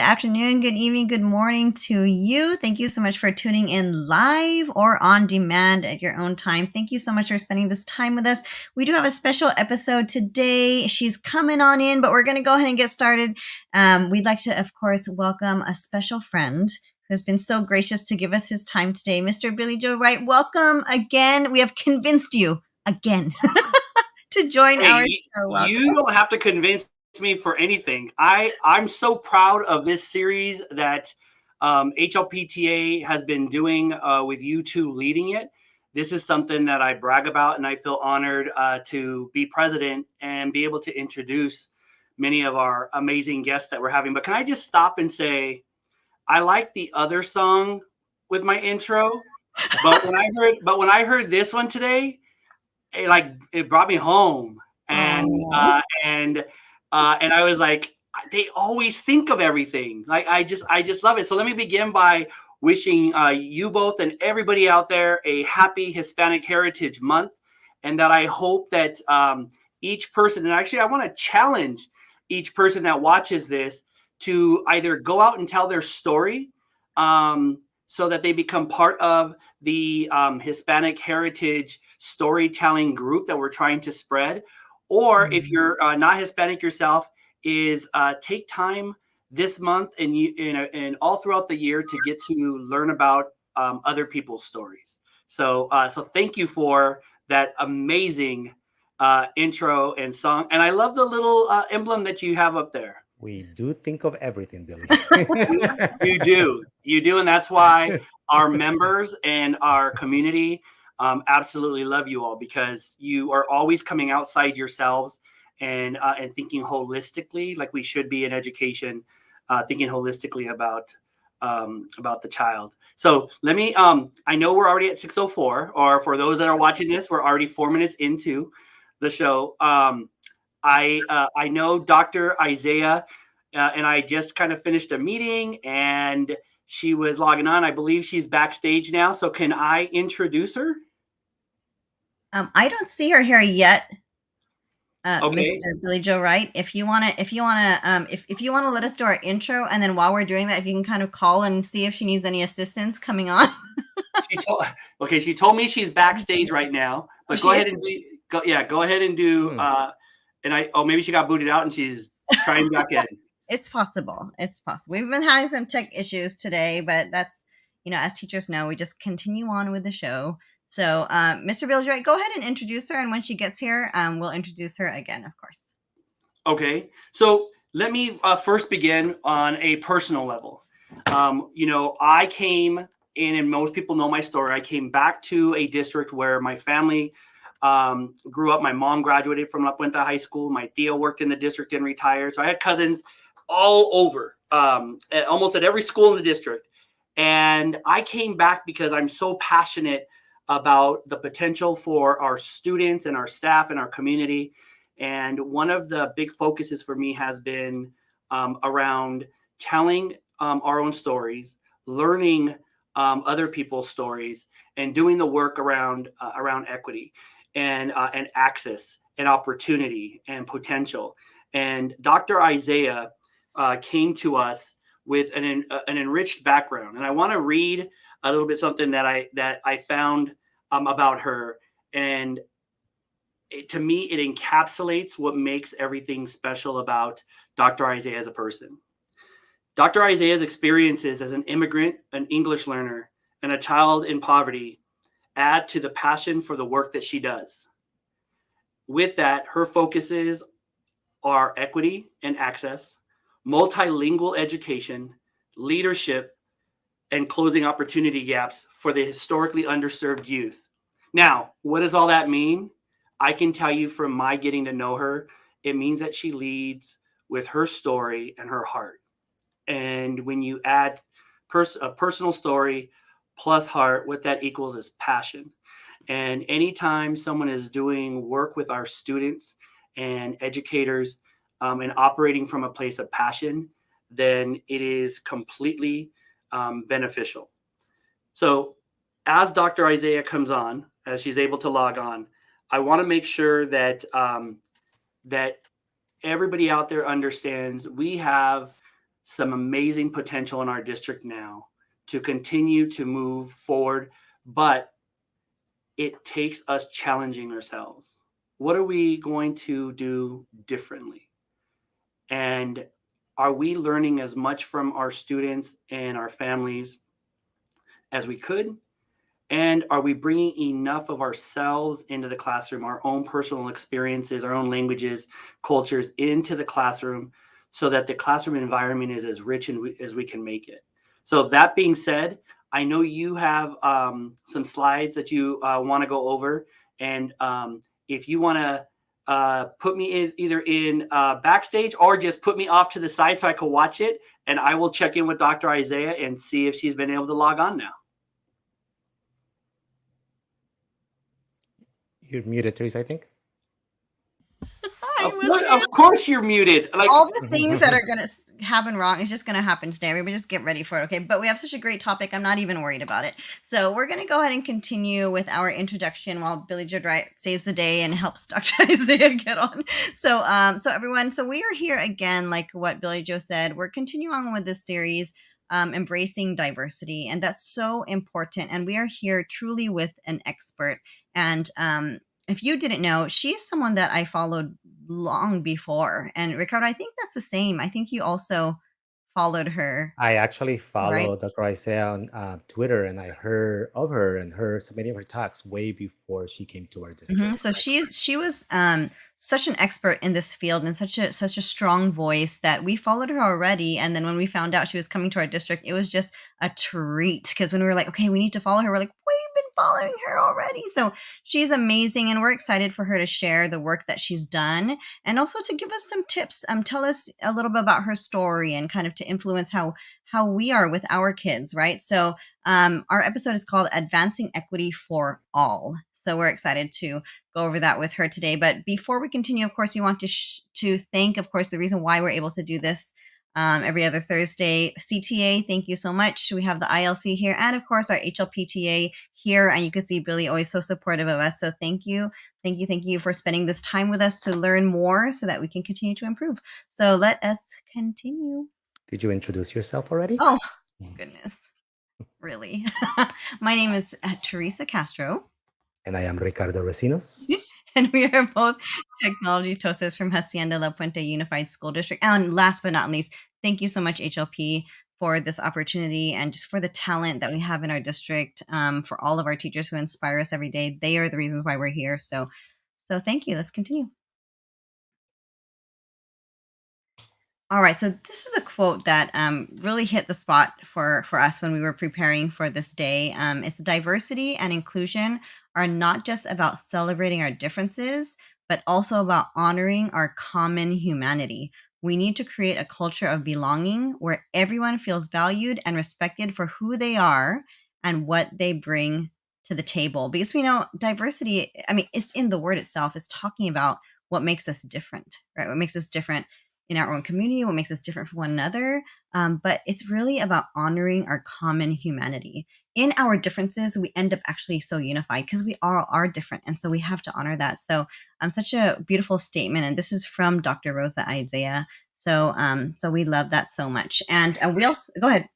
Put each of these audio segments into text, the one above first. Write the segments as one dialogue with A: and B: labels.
A: afternoon, good evening, good morning to you. Thank you so much for tuning in live or on demand at your own time. Thank you so much for spending this time with us. We do have a special episode today. She's coming on in, but we're going to go ahead and get started. We'd like to, of course, welcome a special friend who has been so gracious to give us his time today, Mr. Billy Joe Wright. Welcome again. We have convinced you again to join our show.
B: You don't have to convince me for anything. I'm so proud of this series that HLPTA has been doing with you two leading it. This is something that I brag about, and I feel honored to be president and be able to introduce many of our amazing guests that we're having. But can I just stop and say, I like the other song with my intro, but when I heard this one today, it brought me home, and I was like, they always think of everything. Like I just love it. So let me begin by wishing you both and everybody out there a happy Hispanic Heritage Month, and that I hope that each person, and actually I want to challenge each person that watches this to either go out and tell their story, so that they become part of the Hispanic Heritage storytelling group that we're trying to spread. Or if you're not Hispanic yourself, is take time this month and all throughout the year to get to learn about other people's stories. So thank you for that amazing intro and song. And I love the little emblem that you have up there.
C: We do think of everything, Billy.
B: You do. And that's why our members and our community absolutely love you all, because you are always coming outside yourselves and thinking holistically, like we should be in education, thinking holistically about the child. So let me, I know we're already at 6:04, or for those that are watching this, we're already 4 minutes into the show. I know Dr. Isiah and I just kind of finished a meeting, and she was logging on. I believe she's backstage now. So can I introduce her?
A: I don't see her here yet.
B: Okay.
A: Mr. Billy Joe Wright, if you want to let us do our intro, and then while we're doing that, if you can kind of call and see if she needs any assistance coming on.
B: She told me she's backstage right now, but go ahead and do maybe she got booted out and she's trying back in.
A: It's possible. We've been having some tech issues today, but that's, as teachers know, we just continue on with the show. So, Mr. Billy Joe Wright, go ahead and introduce her, and when she gets here, we'll introduce her again, of course.
B: Okay. So let me first begin on a personal level. I came in, and most people know my story. I came back to a district where my family grew up. My mom graduated from La Puente High School. My Theo worked in the district and retired. So I had cousins all over, almost at every school in the district. And I came back because I'm so passionate about the potential for our students and our staff and our community. And one of the big focuses for me has been around telling our own stories, learning other people's stories, and doing the work around equity and access and opportunity and potential. And Dr. Isiah came to us with an enriched background, and I want to read a little bit something that I found about her, and to me it encapsulates what makes everything special about Dr. Isiah as a person. Dr. Isiah's experiences as an immigrant, an English learner, and a child in poverty add to the passion for the work that she does. With that, her focuses are equity and access, multilingual education, leadership, and closing opportunity gaps for the historically underserved youth. Now, what does all that mean? I can tell you from my getting to know her, it means that she leads with her story and her heart. And when you add a personal story plus heart, what that equals is passion. And anytime someone is doing work with our students and educators and operating from a place of passion, then it is completely beneficial. So as Dr. Isiah comes on, as she's able to log on, I want to make sure that that everybody out there understands we have some amazing potential in our district now to continue to move forward, but it takes us challenging ourselves. What are we going to do differently? And are we learning as much from our students and our families as we could? And are we bringing enough of ourselves into the classroom, our own personal experiences, our own languages, cultures into the classroom so that the classroom environment is as rich as we can make it? So that being said, I know you have some slides that you want to go over. And if you want to put me in either in backstage or just put me off to the side so I can watch it, and I will check in with Dr. Isiah and see if she's been able to log on now.
C: You're muted, Teresa, I think.
B: Of course you're muted. Like
A: all the things that are going to happen wrong is just going to happen today. Everybody just get ready for it, okay? But we have such a great topic. I'm not even worried about it. So we're going to go ahead and continue with our introduction while Billy Joe saves the day and helps Dr. Isiah get on. So, everyone, so we are here again, like what Billy Joe said. We're continuing on with this series, embracing diversity, and that's so important. And we are here truly with an expert. And if you didn't know, she's someone that I followed long before. And Ricardo, I think that's the same. I think you also followed her.
C: I actually follow
A: Right.
C: Dr. Isiah on Twitter, and I heard of her and heard so many of her talks way before she came to our district.
A: So she was such an expert in this field and such a strong voice that we followed her already. And then when we found out she was coming to our district, it was just a treat, because when we were like, okay, we need to follow her, we're like, we've been following her already. So she's amazing, and we're excited for her to share the work that she's done and also to give us some tips. Tell us a little bit about her story and kind of to influence how we are with our kids, right? So our episode is called Advancing Equity for All. So we're excited to go over that with her today. But before we continue, of course, we want to thank, of course, the reason why we're able to do this every other Thursday. CTA, thank you so much. We have the ILC here and, of course, our HLPTA here. And you can see Billy always so supportive of us. So thank you. Thank you for spending this time with us to learn more so that we can continue to improve. So let us continue.
C: Did you introduce yourself already?
A: Oh, goodness. Really? My name is Teresa Castro.
C: And I am Ricardo Recinos.
A: And we are both technology toasters from Hacienda La Puente Unified School District. And last but not least, thank you so much, HLP, for this opportunity and just for the talent that we have in our district, for all of our teachers who inspire us every day. They are the reasons why we're here. So thank you. Let's continue. All right, so this is a quote that really hit the spot for us when we were preparing for this day. It's diversity and inclusion are not just about celebrating our differences, but also about honoring our common humanity. We need to create a culture of belonging where everyone feels valued and respected for who they are and what they bring to the table. Because we know diversity, I mean, it's in the word itself, it's talking about what makes us different, right? What makes us different in our own community, what makes us different from one another. But it's really about honoring our common humanity. In our differences, we end up actually so unified because we all are different. And so we have to honor that. So such a beautiful statement. And this is from Dr. Rosa Isiah. So we love that so much. And we also, go ahead.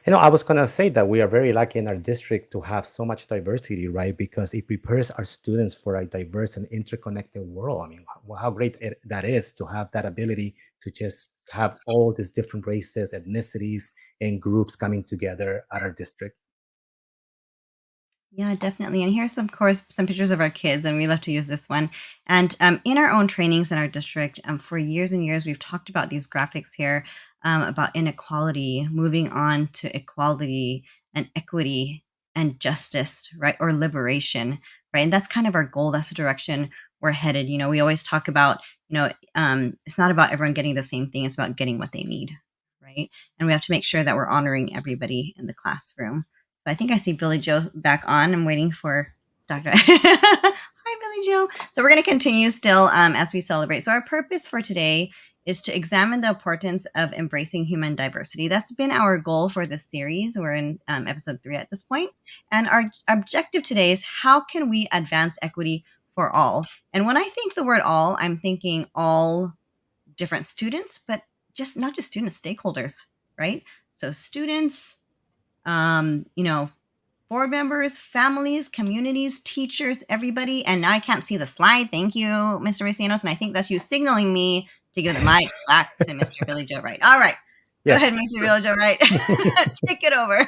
C: I was going to say that we are very lucky in our district to have so much diversity, right? Because it prepares our students for a diverse and interconnected world. I mean, how great that is to have that ability to just have all these different races, ethnicities, and groups coming together at our district.
A: Yeah, definitely. And here's, of course, some pictures of our kids, and we love to use this one. And in our own trainings in our district, for years and years, we've talked about these graphics here about inequality, moving on to equality and equity and justice, right? Or liberation, right? And that's kind of our goal. That's the direction we're headed. We always talk about, it's not about everyone getting the same thing. It's about getting what they need, right? And we have to make sure that we're honoring everybody in the classroom. So I think I see Billy Joe back on. I'm waiting for Dr. Hi, Billy Joe. So we're going to continue still as we celebrate. So our purpose for today is to examine the importance of embracing human diversity. That's been our goal for this series. We're in episode 3 at this point. And our objective today is how can we advance equity for all? And when I think the word all, I'm thinking all different students, but not just students, stakeholders, right? So students, board members, families, communities, teachers, everybody. And now I can't see the slide. Thank you, Mr. Ricianos. And I think that's you signaling me to give the mic back to Mr. Billy Joe Wright. All right. Go ahead,
C: Yes.
A: Mr. Billy Joe Wright. Take it over.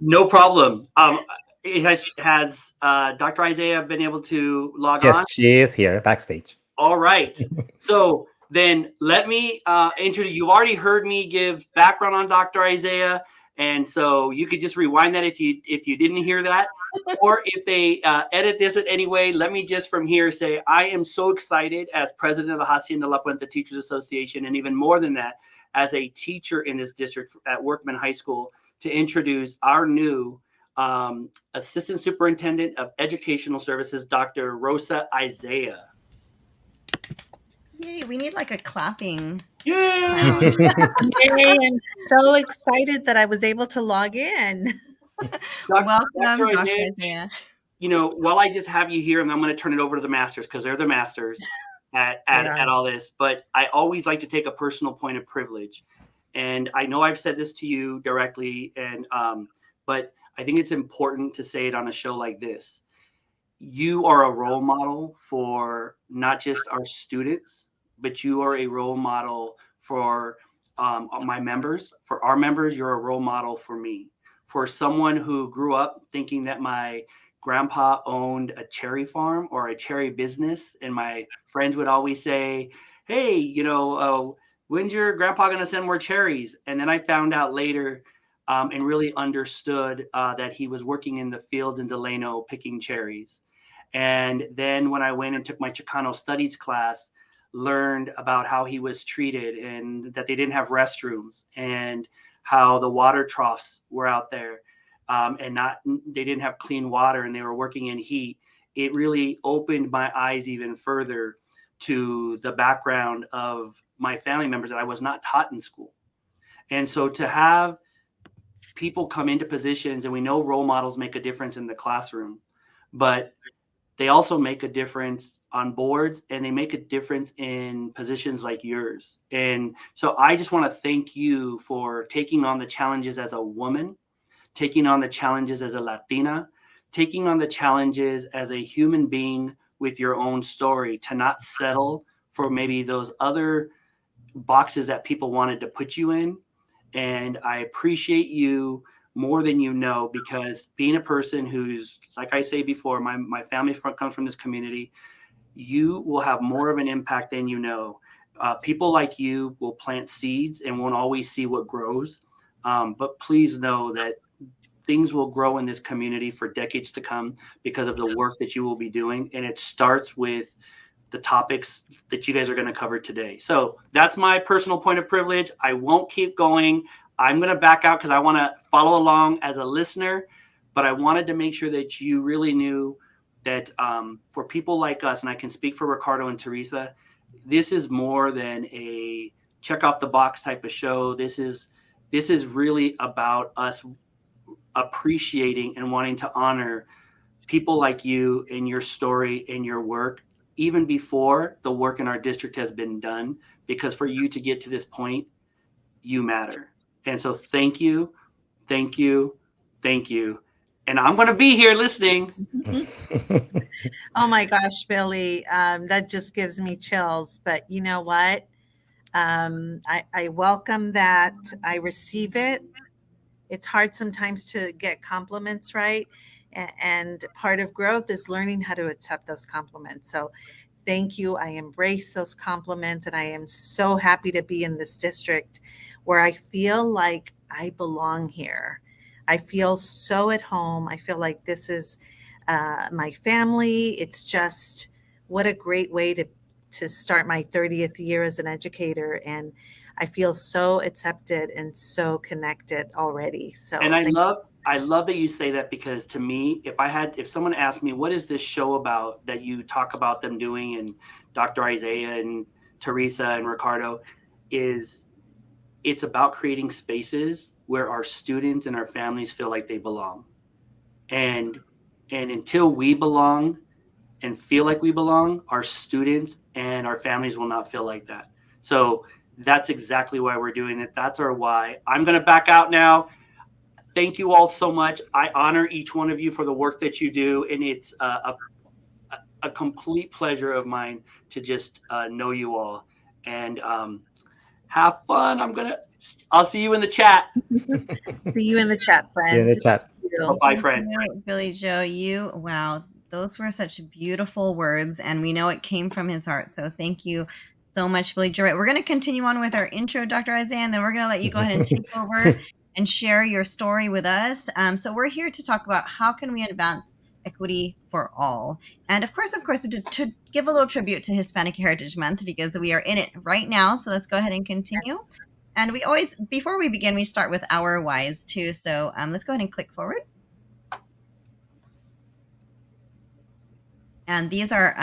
B: No problem. Has Dr. Isiah been able to log
C: Yes,
B: on?
C: she is here backstage.
B: All right. So then let me introduce. You've already heard me give background on Dr. Isiah, and so you could just rewind that if you didn't hear that, or if they edit this in any way. Let me just from here say I am so excited as president of the Hacienda La Puente Teachers Association, and even more than that, as a teacher in this district at Workman High School, to introduce our new Assistant Superintendent of Educational Services, Dr. Rosa Isiah.
A: Yay, we need like a clapping.
B: Yeah.
D: Yay, I'm so excited that I was able to log in.
A: Welcome,
B: Dr.
A: Dr.
B: Isiah.
A: Isiah.
B: While I just have you here, and I'm going to turn it over to the masters because they're the masters at all this. But I always like to take a personal point of privilege, and I know I've said this to you directly, and but I think it's important to say it on a show like this. You are a role model for not just our students, but you are a role model for my members. For our members, you're a role model for me. For someone who grew up thinking that my grandpa owned a cherry farm or a cherry business, and my friends would always say, hey, when's your grandpa going to send more cherries? And then I found out later and really understood that he was working in the fields in Delano picking cherries. And then when I went and took my Chicano studies class, learned about how he was treated and that they didn't have restrooms and how the water troughs were out there and they didn't have clean water and they were working in heat. It really opened my eyes even further to the background of my family members that I was not taught in school. And so to have people come into positions, and we know role models make a difference in the classroom, but they also make a difference on boards and they make a difference in positions like yours. And so I just want to thank you for taking on the challenges as a woman, taking on the challenges as a Latina, taking on the challenges as a human being with your own story, to not settle for maybe those other boxes that people wanted to put you in. And I appreciate you more than you know, because being a person who's, like I say before, my family comes from this community, you will have more of an impact than you know. People like you will plant seeds and won't always see what grows. But please know that things will grow in this community for decades to come because of the work that you will be doing. And it starts with the topics that you guys are going to cover today. So that's my personal point of privilege. I won't keep going. I'm going to back out because I want to follow along as a listener, but I wanted to make sure that you really knew that for people like us, and I can speak for Ricardo and Teresa, this is more than a check off the box type of show. This is really about us appreciating and wanting to honor people like you and your story and your work, even before the work in our district has been done, because for you to get to this point, you matter. And so thank you, thank you, thank you. And I'm going to be here listening.
D: Oh my gosh, Billy, that just gives me chills. But you know what? I welcome that. I receive it. It's hard sometimes to get compliments, right? And part of growth is learning how to accept those compliments. So thank you. I embrace those compliments, and I am so happy to be in this district where I feel like I belong here. I feel so at home. I feel like this is my family. It's just what a great way to start my 30th year as an educator. And I feel so accepted and so connected already. So,
B: and I love that you say that, because to me, if someone asked me, what is this show about that you talk about them doing, and Dr. Isiah and Teresa and Ricardo, it's about creating spaces where our students and our families feel like they belong. And until we belong and feel like we belong, our students and our families will not feel like that. So That's exactly why we're doing it. That's our why. I'm going to back out now. Thank you all so much. I honor each one of you for the work that you do, and it's a complete pleasure of mine to just know you all. And have fun. I'll see you in the chat.
D: See you in the chat, friend.
C: See you in the chat.
B: Bye, friend.
A: Billy Joe, wow, those were such beautiful words, and we know it came from his heart. So thank you so much, Billy Joe. We're going to continue on with our intro, Dr. Isiah, and then we're going to let you go ahead and take over and share your story with us. So we're here to talk about how can we advance equity for all, and of course, to give a little tribute to Hispanic Heritage Month, because we are in it right now. So let's go ahead and continue. And we always, before we begin, we start with our whys too. So let's go ahead and click forward. And these are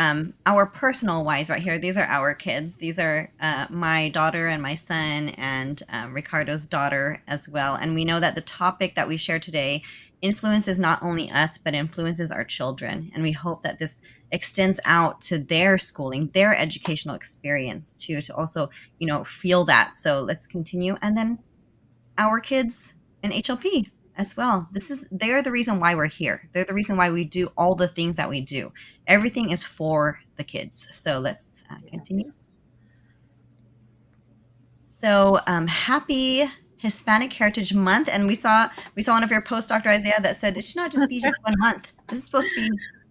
A: our personal whys right here. These are our kids. These are my daughter and my son, and Ricardo's daughter as well. And we know that the topic that we share today influences not only us, but influences our children. And we hope that this extends out to their schooling, their educational experience too, to also, feel that. So let's continue. And then our kids and HLP as well. They're the reason why we're here. They're the reason why we do all the things that we do. Everything is for the kids. So let's continue. So happy Hispanic Heritage Month. And we saw one of your posts, Dr. Isiah, that said it should not just be just 1 month. This is supposed to be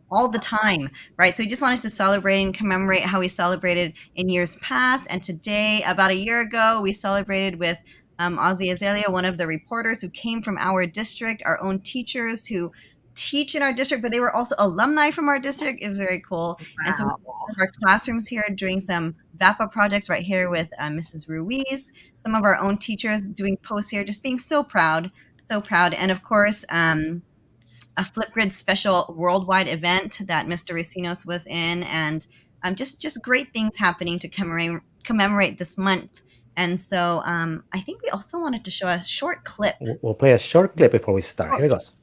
A: all the time, right? So we just wanted to celebrate and commemorate how we celebrated in years past. And today, about a year ago, we celebrated with Rosa Isiah, one of the reporters who came from our district, our own teachers who teach in our district, but they were also alumni from our district. It was very cool. Wow. And so we have our classrooms here doing some VAPA projects right here with Mrs. Ruiz, some of our own teachers doing posts here, just being so proud. And of course, a Flipgrid special worldwide event that Mr. Ricinos was in, and just great things happening to commemorate this month. And so I think we also wanted to show a short clip.
C: We'll play a short clip before we start. Here it goes.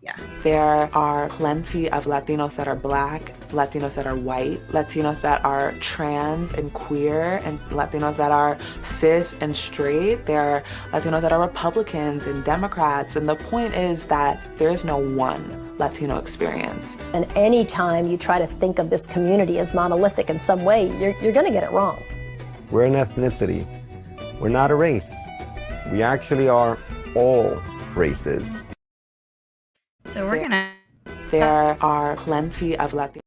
A: Yeah.
E: There are plenty of Latinos that are Black, Latinos that are white, Latinos that are trans and queer, and Latinos that are cis and straight. There are Latinos that are Republicans and Democrats. And the point is that there is no one Latino experience.
F: And anytime you try to think of this community as monolithic in some way, you're going to get it wrong.
G: We're an ethnicity. We're not a race. We actually are all races.
A: So we're gonna.
E: There are plenty of Latinos.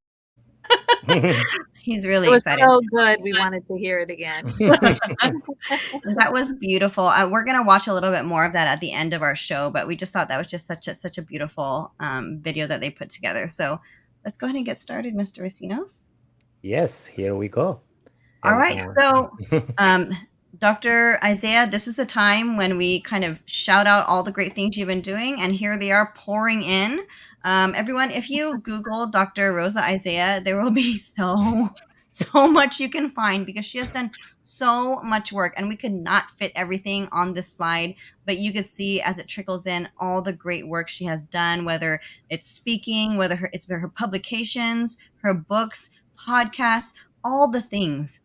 A: He's really
D: it was
A: excited.
D: So good. We wanted to hear it again.
A: That was beautiful. We're gonna watch a little bit more of that at the end of our show, but we just thought that was just such a beautiful video that they put together. So let's go ahead and get started, Mr. Ricinos.
C: Yes, here we go.
A: All right. So, Dr. Isiah, this is the time when we kind of shout out all the great things you've been doing, and here they are pouring in. Everyone, if you Google Dr. Rosa Isiah, there will be so much you can find, because she has done so much work, and we could not fit everything on this slide, but you could see as it trickles in all the great work she has done, whether it's speaking, whether it's her publications, her books, podcasts, all the things.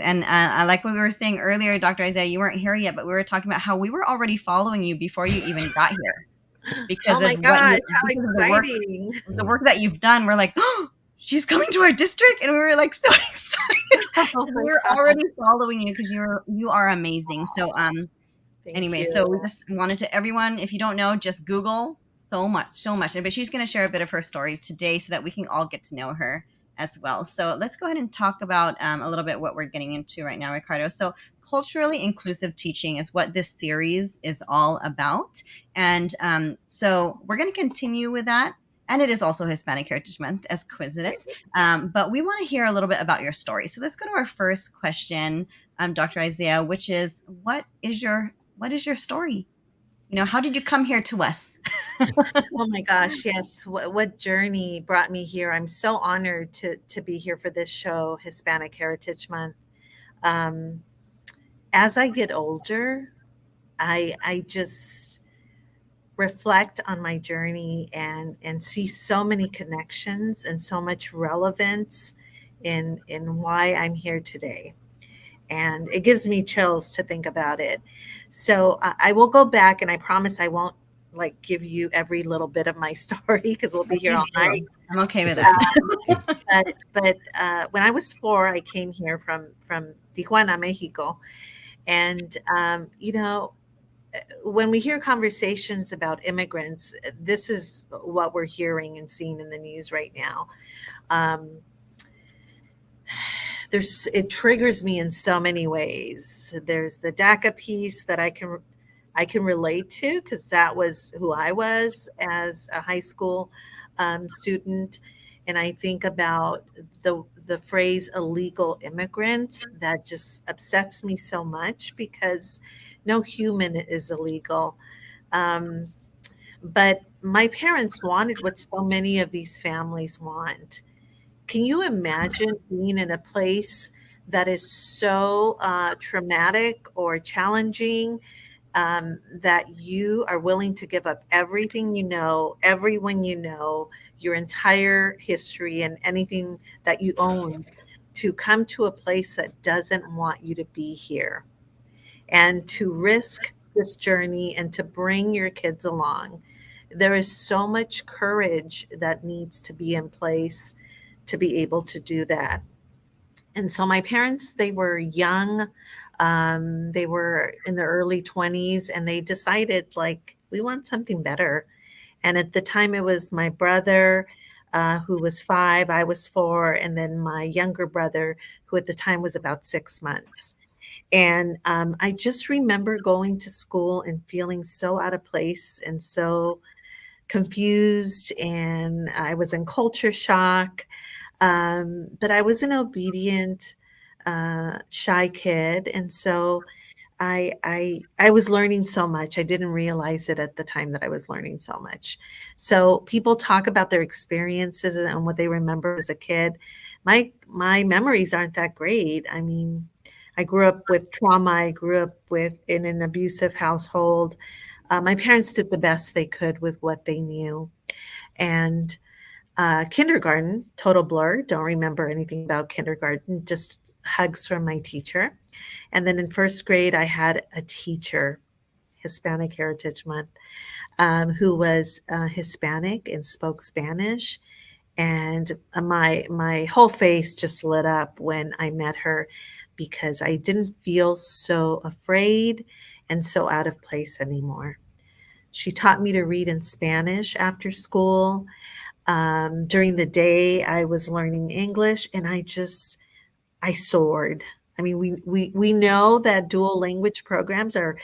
A: And like what we were saying earlier, Dr. Isiah, you weren't here yet, but we were talking about how we were already following you before you even got here. Because
D: oh my gosh, how exciting.
A: The work that you've done. We're like, oh, she's coming to our district. And we were like so excited. We were already following you because you are amazing. So anyway, so we just wanted to, everyone, if you don't know, just Google so much. But she's going to share a bit of her story today so that we can all get to know her as well. So let's go ahead and talk about a little bit what we're getting into right now, Ricardo. So culturally inclusive teaching is what this series is all about. And so we're going to continue with that. And it is also Hispanic Heritage Month, as coincidence. But we want to hear a little bit about your story. So let's go to our first question, Dr. Isiah, which is, what is your story? How did you come here to us?
D: Oh my gosh, yes. What journey brought me here? I'm so honored to be here for this show, Hispanic Heritage Month. As I get older, I just reflect on my journey and see so many connections and so much relevance in why I'm here today. and it gives me chills to think about it. So I will go back, and I promise I won't like give you every little bit of my story because we'll be here all
A: Please do.
D: night.
A: I'm okay with that.
D: But when I was 4, I came here from Tijuana, Mexico, and when we hear conversations about immigrants, this is what we're hearing and seeing in the news right now. Um, it triggers me in so many ways. There's the DACA piece that I can relate to because that was who I was as a high school student, and I think about the phrase illegal immigrant that just upsets me so much because no human is illegal. Um, but my parents wanted what so many of these families want. Can you imagine being in a place that is so traumatic or challenging that you are willing to give up everything you know, everyone you know, your entire history, and anything that you own to come to a place that doesn't want you to be here and to risk this journey and to bring your kids along? There is so much courage that needs to be in place to be able to do that. And so my parents, they were young. They were in their early 20s, and they decided, like, we want something better. And at the time, it was my brother, who was 5, I was 4, and then my younger brother, who at the time was about 6 months. And I just remember going to school and feeling so out of place and so confused, and I was in culture shock. But I was an obedient, shy kid, and so I was learning so much. I didn't realize it at the time that I was learning so much. So people talk about their experiences and what they remember as a kid. My memories aren't that great. I mean, I grew up with trauma. I grew up in an abusive household. My parents did the best they could with what they knew, and kindergarten, total blur. Don't remember anything about kindergarten, just hugs from my teacher. And then in first grade, I had a teacher, Hispanic Heritage Month, who was Hispanic and spoke Spanish. And my whole face just lit up when I met her because I didn't feel so afraid and so out of place anymore. She taught me to read in Spanish after school. During the day, I was learning English, and I soared. I mean, we know that dual language programs are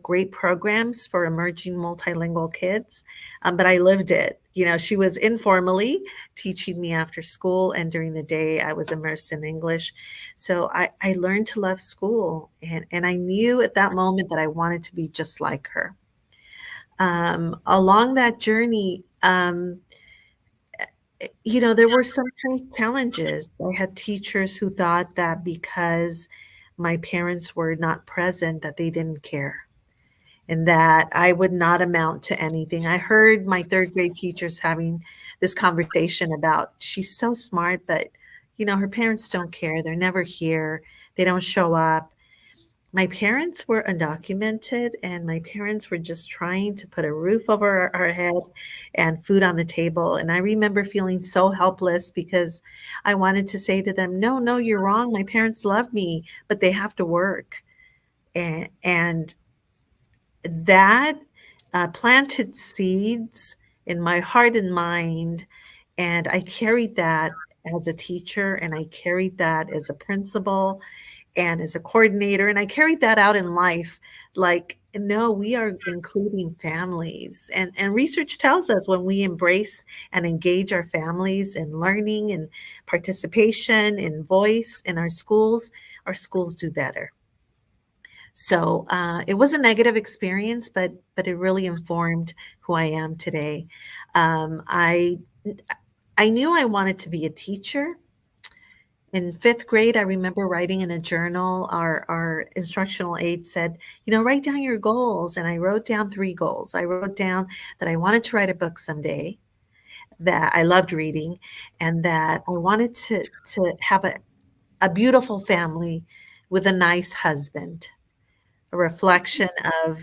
D: great programs for emerging multilingual kids, but I lived it. She was informally teaching me after school, and during the day, I was immersed in English. So I learned to love school, and I knew at that moment that I wanted to be just like her. Along that journey, there were sometimes challenges. I had teachers who thought that because my parents were not present, that they didn't care and that I would not amount to anything. I heard my third grade teachers having this conversation about, she's so smart, but her parents don't care. They're never here. They don't show up. My parents were undocumented, and my parents were just trying to put a roof over our head and food on the table. And I remember feeling so helpless because I wanted to say to them, no, no, you're wrong. My parents love me, but they have to work. And that planted seeds in my heart and mind. And I carried that as a teacher, and I carried that as a principal and as a coordinator, and I carried that out in life. Like, no, we are including families. And research tells us when we embrace and engage our families in learning and participation and voice in our schools do better. So it was a negative experience, but it really informed who I am today. I knew I wanted to be a teacher. In fifth grade, I remember writing in a journal. Our instructional aide said, write down your goals. And I wrote down 3 goals. I wrote down that I wanted to write a book someday, that I loved reading, and that I wanted to have a beautiful family with a nice husband, a reflection of,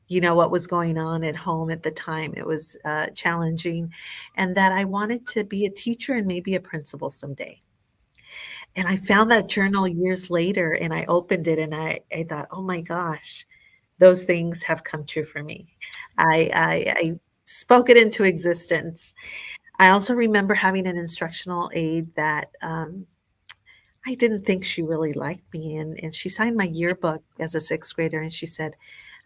D: what was going on at home at the time. It was challenging, and that I wanted to be a teacher and maybe a principal someday. And I found that journal years later, and I opened it, and I thought, oh my gosh, those things have come true for me. I spoke it into existence. I also remember having an instructional aide that I didn't think she really liked me. And she signed my yearbook as a sixth grader. And she said,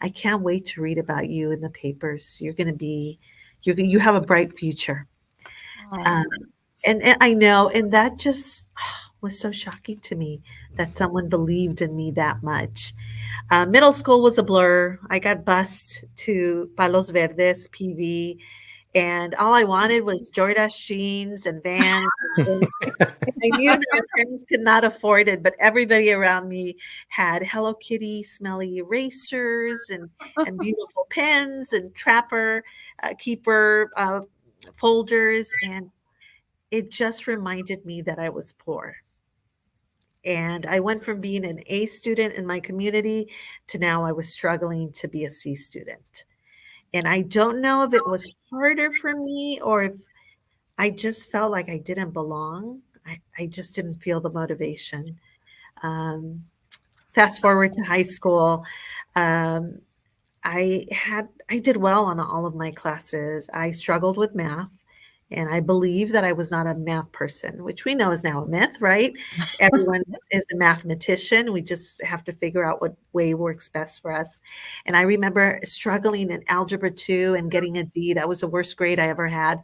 D: I can't wait to read about you in the papers. You're going to be, you have a bright future. Um, and I know, and that just was so shocking to me that someone believed in me that much. Middle school was a blur. I got bused to Palos Verdes, PV, and all I wanted was Jordache jeans and Vans. And I knew that my parents could not afford it, but everybody around me had Hello Kitty smelly erasers and beautiful pens and Trapper Keeper folders, and it just reminded me that I was poor. And I went from being an A student in my community to now I was struggling to be a C student. And I don't know if it was harder for me or if I just felt like I didn't belong. I just didn't feel the motivation. Um, Fast forward to high school. Um, I did well on all of my classes. I struggled with math, and I believe that I was not a math person, which we know is now a myth, right? Everyone is a mathematician. We just have to figure out what way works best for us. And I remember struggling in algebra 2 and getting a D. That was the worst grade I ever had.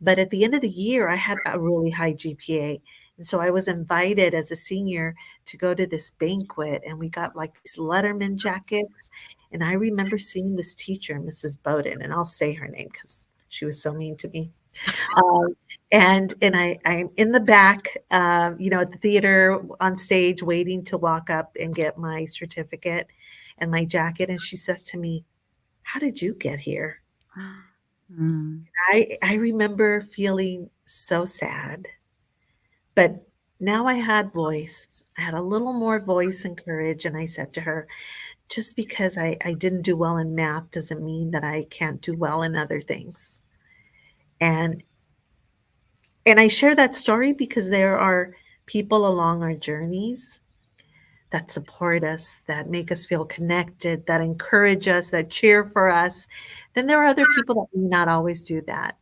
D: But at the end of the year, I had a really high GPA. And so I was invited as a senior to go to this banquet, and we got like these Letterman jackets. And I remember seeing this teacher, Mrs. Bowden, and I'll say her name because she was so mean to me. Um, and I'm in the back, at the theater on stage, waiting to walk up and get my certificate and my jacket. And she says to me, "How did you get here?"
A: Mm.
D: I remember feeling so sad, but now I had voice. I had a little more voice and courage. And I said to her, just because I didn't do well in math doesn't mean that I can't do well in other things. And I share that story because there are people along our journeys that support us, that make us feel connected, that encourage us, that cheer for us. Then there are other people that may not always do that.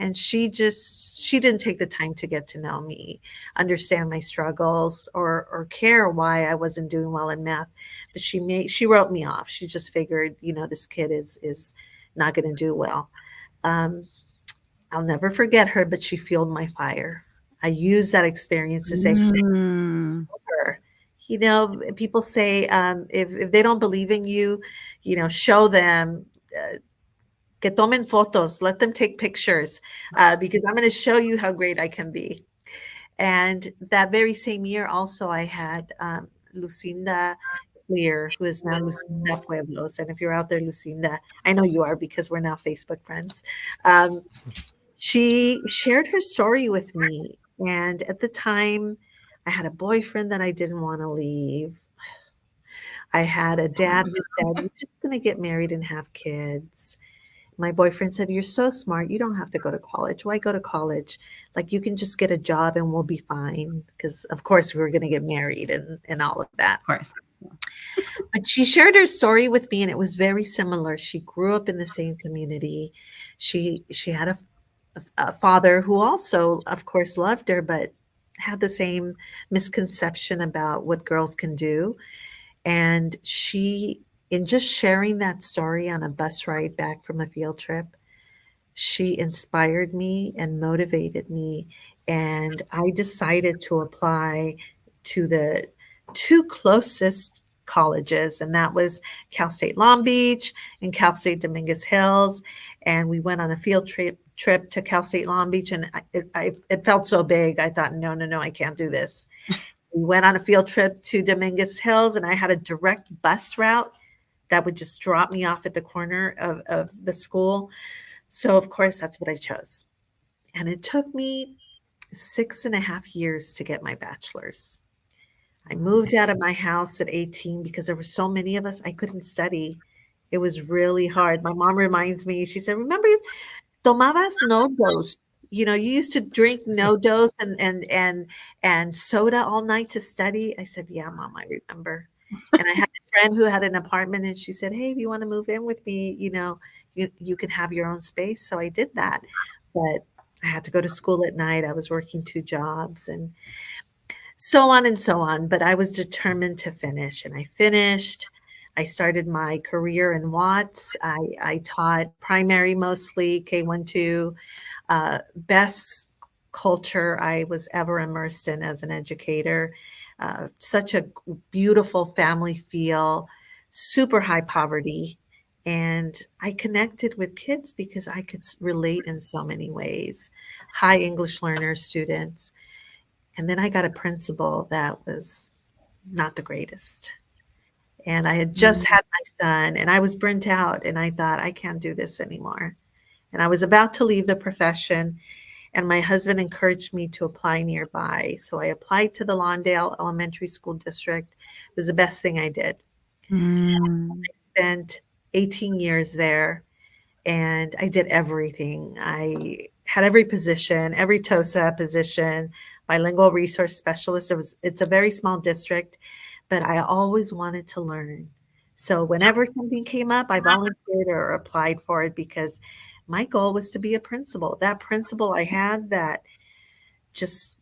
D: And she didn't take the time to get to know me, understand my struggles, or care why I wasn't doing well in math. But she wrote me off. She just figured, this kid is not going to do well. I'll never forget her, but she fueled my fire. I used that experience to say,
A: Mm.
D: her. People say if they don't believe in you, show them, que tomen fotos, let them take pictures, because I'm going to show you how great I can be. And that very same year, also, I had Lucinda Clear, who is now Lucinda Pueblos. And if you're out there, Lucinda, I know you are because we're now Facebook friends. She shared her story with me. And at the time, I had a boyfriend that I didn't want to leave. I had a dad who said, "You're just going to get married and have kids." My boyfriend said, "You're so smart. You don't have to go to college. Why go to college? Like, you can just get a job and we'll be fine." Because, of course, we were going to get married and all of that.
A: Of course.
D: But she shared her story with me, and it was very similar. She grew up in the same community. She had a father who also, of course, loved her, but had the same misconception about what girls can do. And in just sharing that story on a bus ride back from a field trip, she inspired me and motivated me. And I decided to apply to the two closest colleges, and that was Cal State Long Beach and Cal State Dominguez Hills. And we went on a field trip to Cal State Long Beach, and it felt so big. I thought, no, I can't do this. We went on a field trip to Dominguez Hills, and I had a direct bus route that would just drop me off at the corner of the school. So, of course, that's what I chose. And it took me 6.5 years to get my bachelor's. I moved out of my house at 18 because there were so many of us. I couldn't study. It was really hard. My mom reminds me, she said, remember, tomabas no dose. You know, you used to drink no dose and soda all night to study. I said, yeah, mom, I remember. And I had a friend who had an apartment and she said, hey, if you want to move in with me, you know, you can have your own space. So I did that. But I had to go to school at night. I was working 2 jobs and so on and so on. But I was determined to finish, and I finished. I started my career in Watts. I taught primary mostly, K-1, 2, best culture I was ever immersed in as an educator. Such a beautiful family feel, super high poverty. And I connected with kids because I could relate in so many ways. High English learner students. And then I got a principal that was not the greatest. And I had just had my son and I was burnt out and I thought, I can't do this anymore. And I was about to leave the profession and my husband encouraged me to apply nearby. So I applied to the Lawndale Elementary School District. It was the best thing I did. I spent 18 years there and I did everything. I had every position, every TOSA position, bilingual resource specialist. It's a very small district, but I always wanted to learn. So whenever something came up, I volunteered or applied for it because my goal was to be a principal. That principal I had that just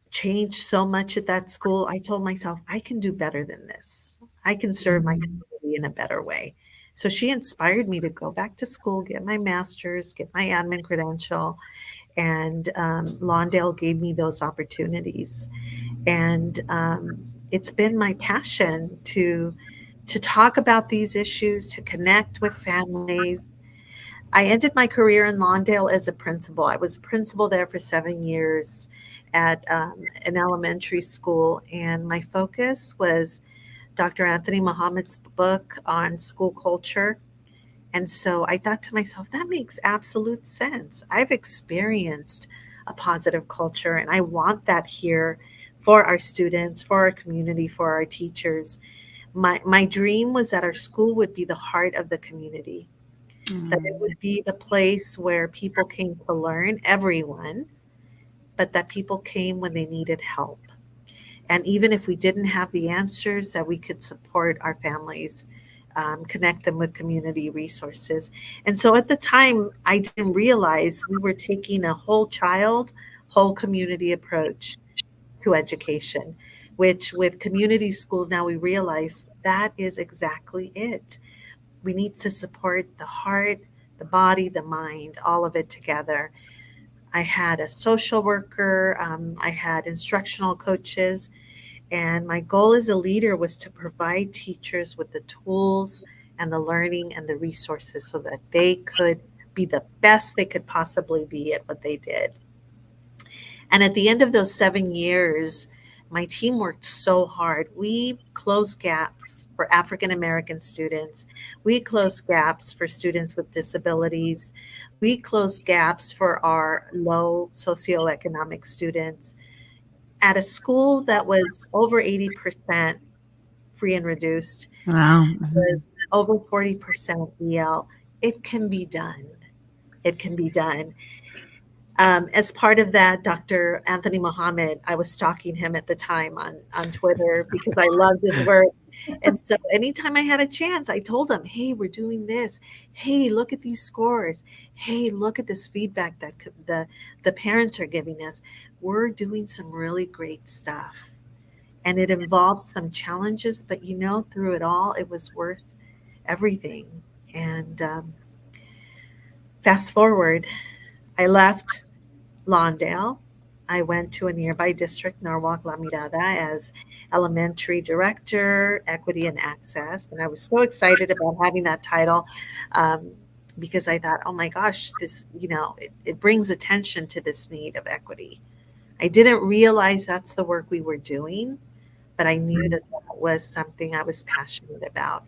D: changed so much at that school, I told myself, I can do better than this. I can serve my community in a better way. So she inspired me to go back to school, get my master's, get my admin credential, and Lawndale gave me those opportunities. And it's been my passion to talk about these issues, to connect with families. I ended my career in Lawndale as a principal. I was a principal there for 7 years at an elementary school, and my focus was Dr. Anthony Muhammad's book on school culture. And so I thought to myself, that makes absolute sense. I've experienced a positive culture, and I want that here for our students, for our community, for our teachers. My dream was that our school would be the heart of the community, that it would be the place where people came to learn, everyone, but that people came when they needed help. And even if we didn't have the answers, that we could support our families, connect them with community resources. And so at the time, I didn't realize we were taking a whole child, whole community approach to education, which with community schools now we realize that is exactly it. We need to support the heart, the body, the mind, all of it together. I had a social worker, I had instructional coaches, and my goal as a leader was to provide teachers with the tools and the learning and the resources so that they could be the best they could possibly be at what they did. And at the end of those 7 years, my team worked so hard. We closed gaps for African American students. We closed gaps for students with disabilities. We closed gaps for our low socioeconomic students. At a school that was over 80% free and reduced,
A: Wow.
D: was over 40% EL, it can be done. It can be done. As part of that, Dr. Anthony Muhammad, I was stalking him at the time on Twitter because I loved his work. And so anytime I had a chance, I told him, hey, we're doing this. Hey, look at these scores. Hey, look at this feedback that the parents are giving us. We're doing some really great stuff. And it involves some challenges, but through it all, it was worth everything. And fast forward, I left Lawndale. I went to a nearby district, Norwalk La Mirada, as elementary director, equity and access. And I was so excited about having that title because I thought, oh my gosh, this, it brings attention to this need of equity. I didn't realize that's the work we were doing, but I knew that was something I was passionate about.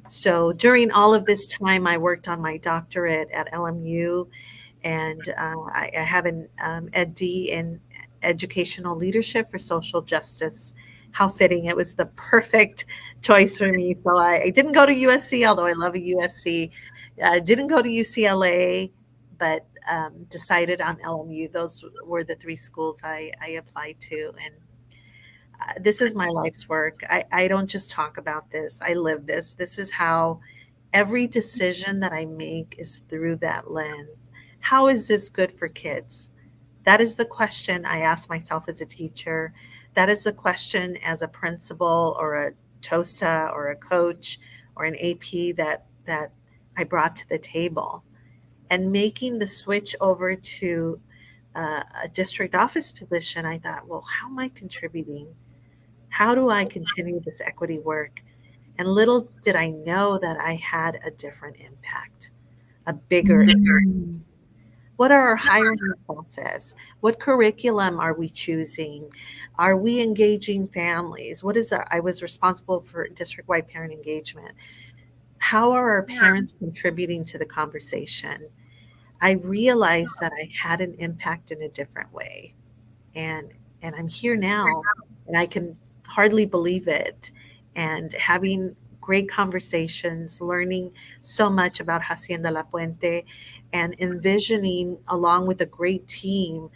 D: So during all of this time, I worked on my doctorate at LMU, and I have an EdD in educational leadership for social justice how fitting. It was the perfect choice for me. So I didn't go to USC, although I love a USC. Didn't go to UCLA, but decided on LMU. Those were the three schools I applied to. And this is my life's work. I don't just talk about this. I live this. This is how every decision that I make is through that lens. How is this good for kids? That is the question I ask myself as a teacher. That is the question as a principal or a TOSA or a coach or an AP that I brought to the table. And making the switch over to a district office position, I thought, well, how am I contributing? How do I continue this equity work? And little did I know that I had a different impact, a bigger impact. What are our hiring process? What curriculum are we choosing? Are we engaging families? I was responsible for district-wide parent engagement. How are our parents contributing to the conversation? I realized that I had an impact in a different way. And I'm here now, and I can hardly believe it. And having great conversations, learning so much about Hacienda La Puente, and envisioning, along with a great team,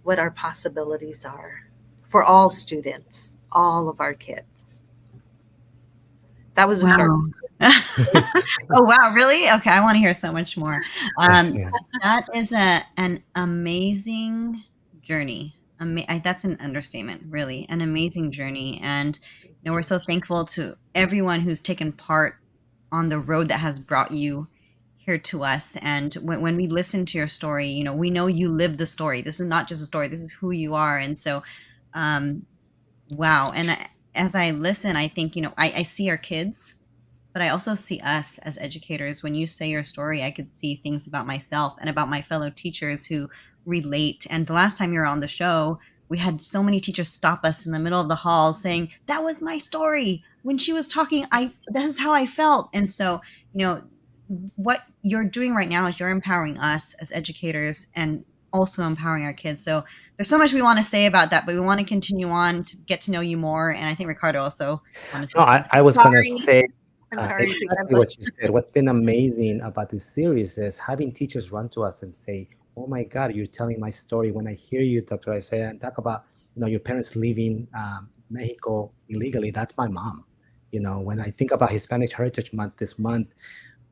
D: what our possibilities are for all students, all of our kids. That was a short.
A: Oh, wow. Really? Okay. I want to hear so much more. That is an amazing journey. That's an understatement, really. An amazing journey. And we're so thankful to everyone who's taken part on the road that has brought you here to us. And when we listen to your story, we know you live the story. This is not just a story. This is who you are. And so, wow. And as I listen, I think, I see our kids, but I also see us as educators. When you say your story, I could see things about myself and about my fellow teachers who relate. And the last time you were on the show, we had so many teachers stop us in the middle of the hall saying, that was my story. When she was talking, this is how I felt. And so, what you're doing right now is you're empowering us as educators and also empowering our kids. So there's so much we want to say about that, but we want to continue on to get to know you more. And I think Ricardo also wanted to.
C: No, I was going to say
D: I'm sorry.
C: exactly what you said. What's been amazing about this series is having teachers run to us and say, oh my God, you're telling my story. When I hear you, Dr. Isiah, and talk about, your parents leaving Mexico illegally, that's my mom. When I think about Hispanic Heritage Month this month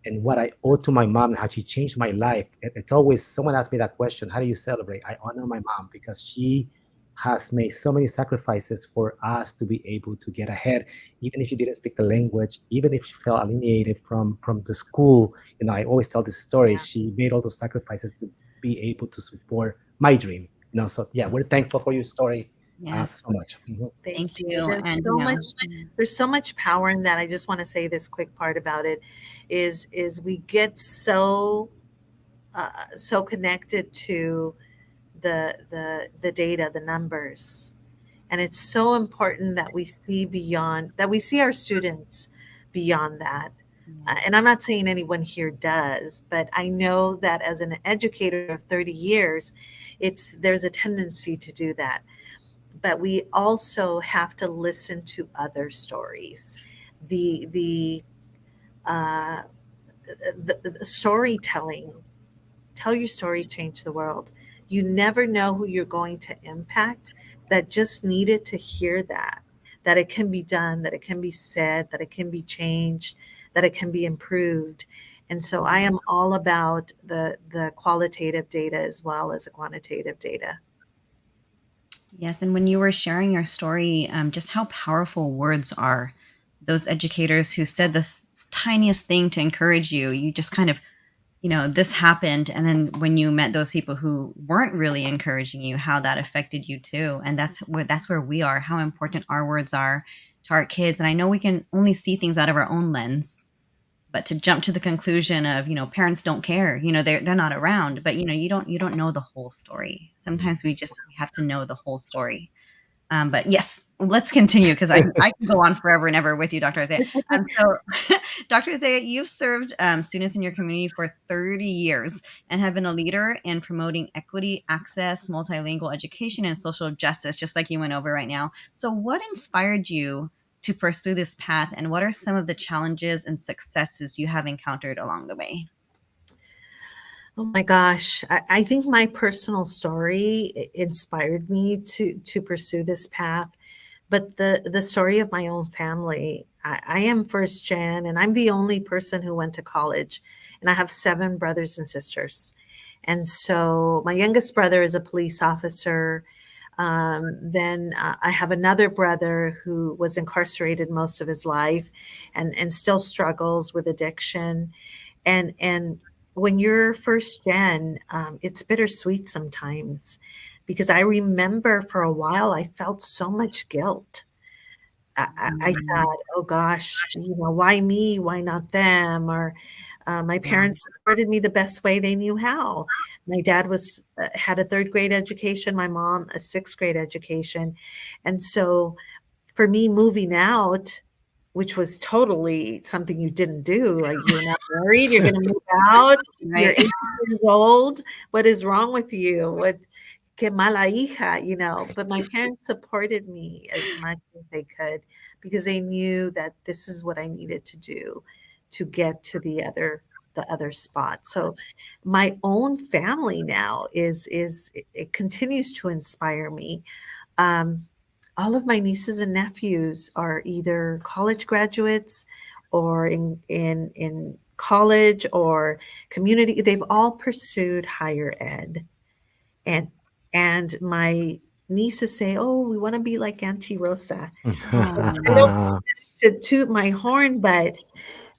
C: and what I owe to my mom and how she changed my life, it's always, someone asks me that question, how do you celebrate? I honor my mom because she has made so many sacrifices for us to be able to get ahead, even if you didn't speak the language, even if you felt alienated from the school. I always tell this story. Yeah. She made all those sacrifices to be able to support my dream. So yeah, we're thankful for your story.
A: Yes.
C: So much. Mm-hmm.
D: Thank you. There's so much power in that. I just want to say this quick part about it is we get so connected to the data, the numbers. And it's so important that we see our students beyond that. And I'm not saying anyone here does, but I know that as an educator of 30 years, there's a tendency to do that. But we also have to listen to other stories. The storytelling. Tell your stories, change the world. You never know who you're going to impact that just needed to hear that it can be done, that it can be said, that it can be changed, that it can be improved. And so I am all about the qualitative data as well as the quantitative data.
A: Yes, and when you were sharing your story, just how powerful words are. Those educators who said this tiniest thing to encourage you, you just kind of, this happened. And then when you met those people who weren't really encouraging you, how that affected you too. And that's where we are, how important our words are to our kids. And I know we can only see things out of our own lens, but to jump to the conclusion of, parents don't care, they're not around, but you don't know the whole story. Sometimes we have to know the whole story. But yes, let's continue because I can go on forever and ever with you, Dr. Isiah. So Dr. Isaiah, you've served students in your community for 30 years and have been a leader in promoting equity, access, multilingual education, and social justice, just like you went over right now. So what inspired you to pursue this path, and what are some of the challenges and successes you have encountered along the way?
D: Oh my gosh. I think my personal story inspired me to pursue this path. But the story of my own family, I am first gen, and I'm the only person who went to college. And I have 7 brothers and sisters. And so my youngest brother is a police officer. Then I have another brother who was incarcerated most of his life and still struggles with addiction. And when you're first gen, it's bittersweet sometimes, because I remember for a while I felt so much guilt. I thought, oh gosh, why me? Why not them? Or my parents supported me the best way they knew how. My dad had a 3rd grade education, my mom a 6th grade education, and so for me moving out, which was totally something you didn't do. Like, you're not married, you're gonna move out, you're
A: Right.
D: 18 years old. What is wrong with you? What que mala hija, but my parents supported me as much as they could because they knew that this is what I needed to do to get to the other spot. So my own family now it continues to inspire me. Um, all of my nieces and nephews are either college graduates or in college or community. They've all pursued higher ed. And my nieces say, "Oh, we want to be like Auntie Rosa." I don't to toot my horn, but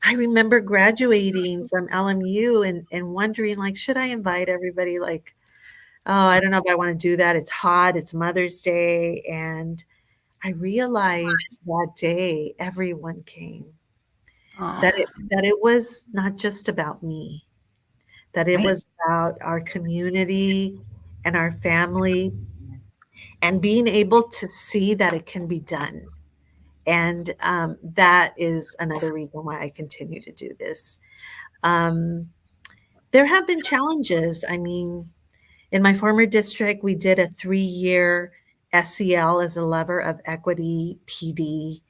D: I remember graduating from LMU and wondering, like, should I invite everybody? Like, oh, I don't know if I want to do that. It's hot. It's Mother's Day. And I realized that day everyone came,
A: Oh,
D: that it was not just about me, that it
A: right.
D: was about our community and our family, and being able to see that it can be done. And that is another reason why I continue to do this. Um, there have been challenges. I mean, in my former district, we did a 3-year SEL as a lever of equity PD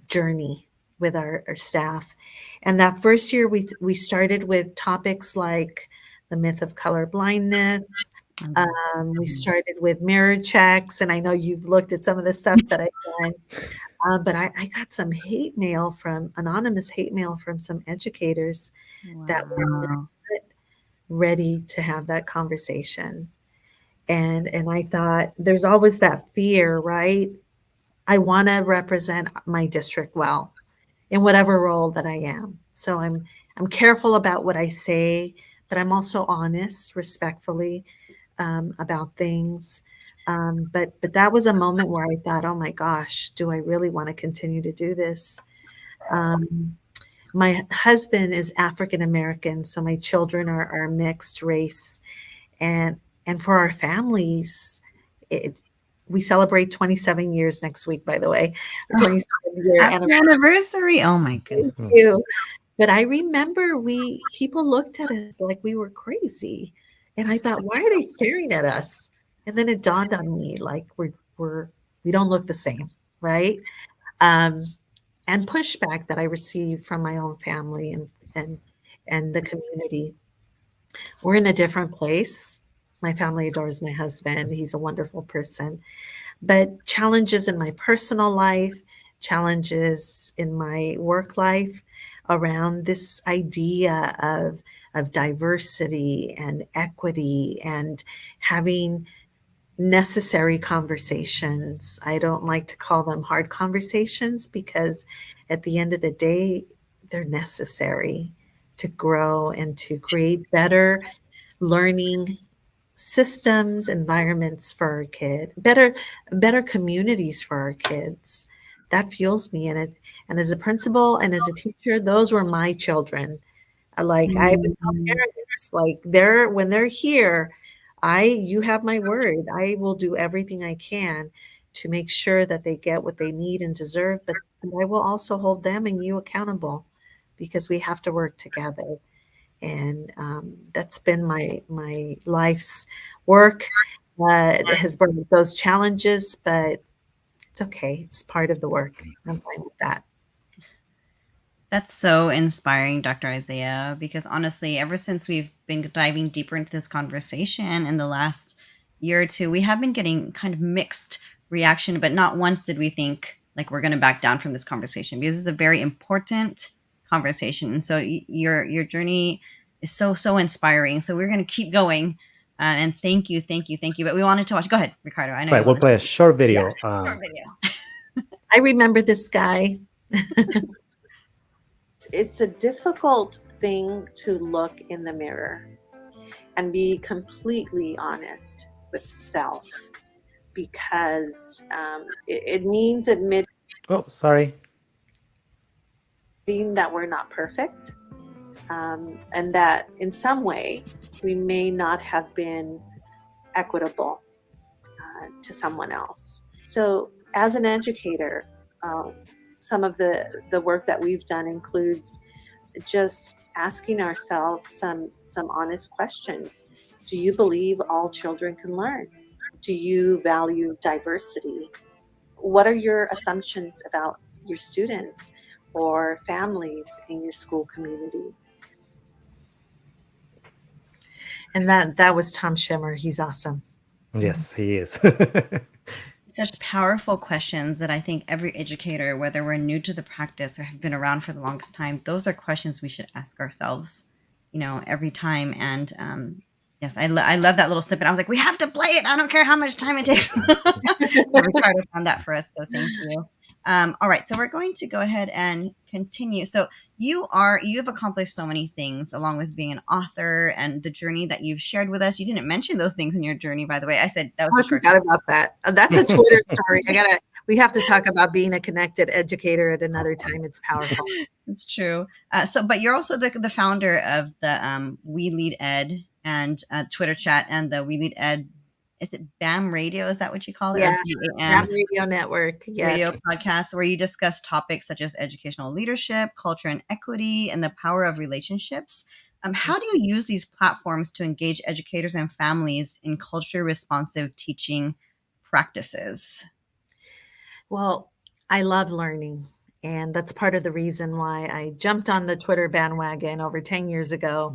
D: journey with our staff. And that first year, we started with topics like the myth of color blindness. We started with mirror checks, and I know you've looked at some of the stuff that I've done. But I got some anonymous hate mail from some educators that were not
A: Wow.
D: ready to have that conversation. And I thought, there's always that fear, right? I want to represent my district well in whatever role that I am. So I'm careful about what I say, but I'm also honest, respectfully, about things. But that was a moment where I thought, oh my gosh, do I really want to continue to do this? My husband is African American, so my children are mixed race, and for our families, we celebrate 27 years next week. By the way, our 27-year
A: Happy
D: anniversary.
A: anniversary. Oh my goodness.
D: Thank you. But I remember people looked at us like we were crazy. And I thought, why are they staring at us? And then it dawned on me, like we don't look the same, right? And pushback that I received from my own family and the community. We're in a different place. My family adores my husband. He's a wonderful person. But challenges in my personal life, challenges in my work life around this idea of diversity and equity and having necessary conversations. I don't like to call them hard conversations because at the end of the day, they're necessary to grow and to create better learning systems, environments for our kid, better communities for our kids. That fuels me. And as a principal and as a teacher, those were my children. I would tell parents, like, when they're here, you have my word. I will do everything I can to make sure that they get what they need and deserve, but and I will also hold them and you accountable, because we have to work together. And that's been my life's work. It has brought those challenges, but it's okay. It's part of the work. I'm fine with that.
A: That's so inspiring, Dr. Isaiah, because honestly, ever since we've been diving deeper into this conversation in the last year or two, we have been getting kind of mixed reaction, but not once did we think like we're going to back down from this conversation, because it's a very important conversation. And so your journey is so inspiring. So we're going to keep going. And thank you. But we wanted to watch. Go ahead, Ricardo. I know
C: Right,
A: you
C: we'll
A: want
C: play
A: to
C: a short video.
A: short video.
D: I remember this guy.
H: It's a difficult thing to look in the mirror and be completely honest with self, because it means admitting
C: Oh, sorry.
H: that we're not perfect, and that in some way we may not have been equitable to someone else. So as an educator, some of the work that we've done includes just asking ourselves some honest questions. Do you believe all children can learn? Do you value diversity? What are your assumptions about your students or families in your school community?
D: And that was Tom Schimmer. He's awesome.
C: Yes, he is.
A: Such powerful questions that I think every educator, whether we're new to the practice or have been around for the longest time, those are questions we should ask ourselves, every time. And yes, I love that little snippet. I was like, we have to play it. I don't care how much time it takes. Ricardo found that for us, so thank you. All right, so we're going to go ahead and continue. So you've accomplished so many things along with being an author and the journey that you've shared with us. You didn't mention those things in your journey, by the way. I said that was
D: I
A: a short
D: forgot about that. That's a Twitter story. We have to talk about being a connected educator at another time. It's powerful.
A: It's true. But you're also the founder of the WeleadED and Twitter chat and the WeleadED. Is it BAMradio? Is that what you call it?
D: Yeah,
A: BAM
D: Radio Network. Yes.
A: Radio podcast, where you discuss topics such as educational leadership, culture and equity, and the power of relationships. How do you use these platforms to engage educators and families in culture responsive teaching practices?
D: Well, I love learning. And that's part of the reason why I jumped on the Twitter bandwagon over 10 years ago.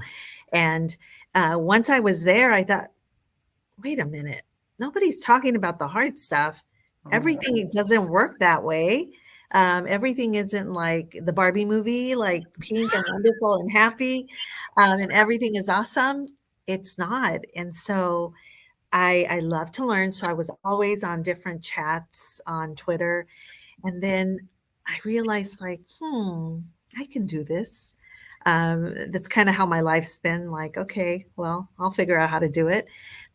D: And once I was there, I thought, wait a minute, nobody's talking about the hard stuff. Everything doesn't work that way. Everything isn't like the Barbie movie, like pink and wonderful and happy, and everything is awesome. It's not. And so I love to learn. So I was always on different chats on Twitter. And then I realized like, I can do this. That's kind of how my life's been, like, okay, well, I'll figure out how to do it.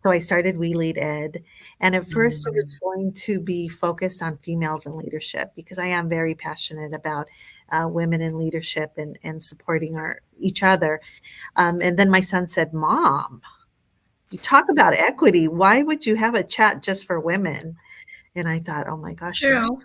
D: So I started WeleadED. And at first it was going to be focused on females in leadership, because I am very passionate about women in leadership and supporting each other. And then my son said, Mom, you talk about equity. Why would you have a chat just for women? And I thought, oh my gosh.
A: True.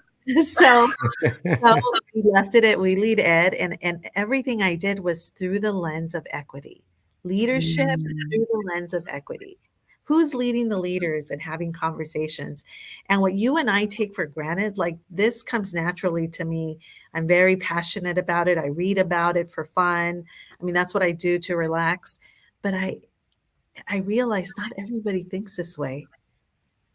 D: So we left it at WeleadED, and everything I did was through the lens of equity. Leadership through the lens of equity. Who's leading the leaders and having conversations? And what you and I take for granted, like this comes naturally to me. I'm very passionate about it. I read about it for fun. I mean, that's what I do to relax. But I realize not everybody thinks this way.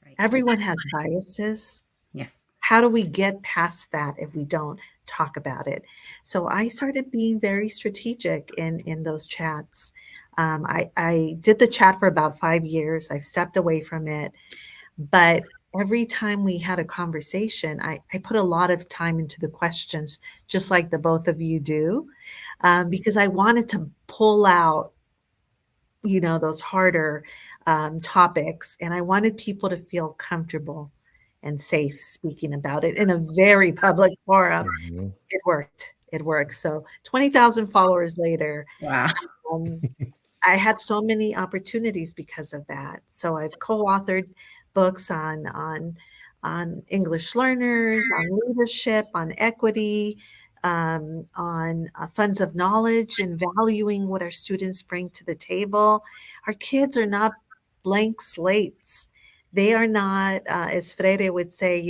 A: Right.
D: Everyone has biases.
A: Yes.
D: How do we get past that if we don't talk about it? So I started being very strategic in those chats. I did the chat for about 5 years. I've stepped away from it. But every time we had a conversation, I put a lot of time into the questions, just like the both of you do, because I wanted to pull out, those harder topics. And I wanted people to feel comfortable and safe speaking about it in a very public forum.
C: Mhm.
D: It worked. It worked. So 20,000 followers later,
A: Wow.
D: I had so many opportunities because of that. So I've co-authored books on English learners, on leadership, on equity, on funds of knowledge and valuing what our students bring to the table. Our kids are not blank slates. They are not, as Freire would say,